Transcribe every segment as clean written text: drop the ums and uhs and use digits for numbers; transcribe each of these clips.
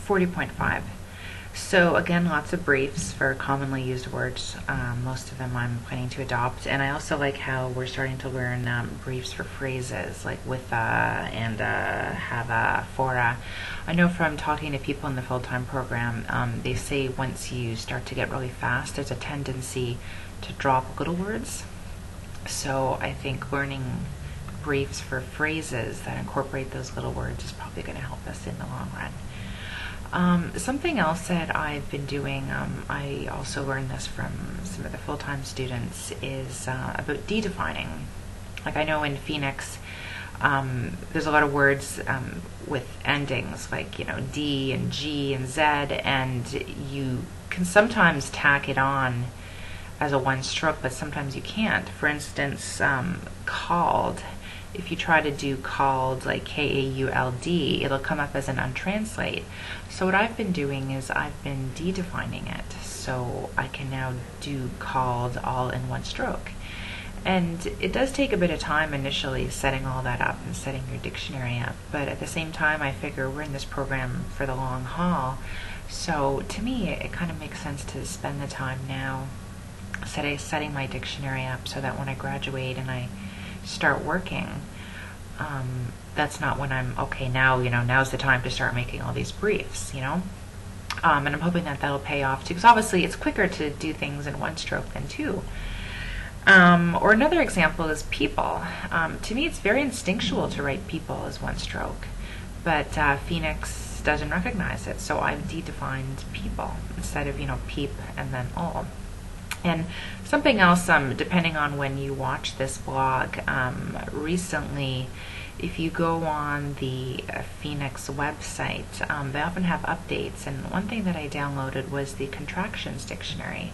40.5. So again, lots of briefs for commonly used words. Most of them I'm planning to adopt, and I also like how we're starting to learn briefs for phrases like with and have for. I know from talking to people in the full-time program, they say once you start to get really fast, there's a tendency to drop little words. So I think learning briefs for phrases that incorporate those little words is probably going to help us in the long run. Something else that I've been doing, I also learned this from some of the full-time students, is about de-defining. Like I know in Phoenix, there's a lot of words with endings like, D and G and Z, and you can sometimes tack it on as a one stroke, but sometimes you can't. For instance, called. If you try to do called like K-A-U-L-D, it'll come up as an untranslate. So what I've been doing is I've been de-defining it. So I can now do called all in one stroke. And it does take a bit of time initially setting all that up and setting your dictionary up. But at the same time, I figure we're in this program for the long haul. So to me, it kind of makes sense to spend the time now setting my dictionary up so that when I graduate and I start working, that's not when I'm okay now, now's the time to start making all these briefs, and I'm hoping that that'll pay off too, because obviously it's quicker to do things in one stroke than two. Or another example is people. To me, it's very instinctual to write people as one stroke, but Phoenix doesn't recognize it, so I've de-defined people instead of peep and then all. And something else, depending on when you watch this blog, recently, if you go on the Phoenix website, they often have updates. And one thing that I downloaded was the contractions dictionary.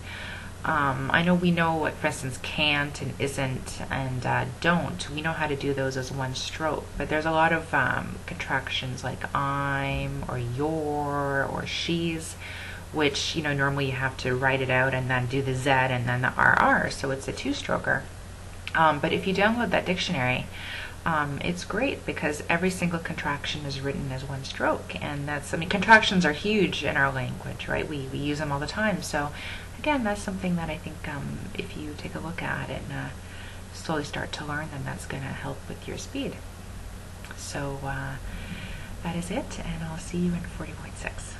I know we know what, for instance, can't and isn't and don't. We know how to do those as one stroke. But there's a lot of contractions like I'm or your or she's, which normally you have to write it out and then do the Z and then the RR, so it's a two-stroker. But if you download that dictionary, it's great because every single contraction is written as one stroke, and contractions are huge in our language, right? We use them all the time. So again, that's something that I think if you take a look at it and slowly start to learn, then that's going to help with your speed. So that is it, and I'll see you in 40.6.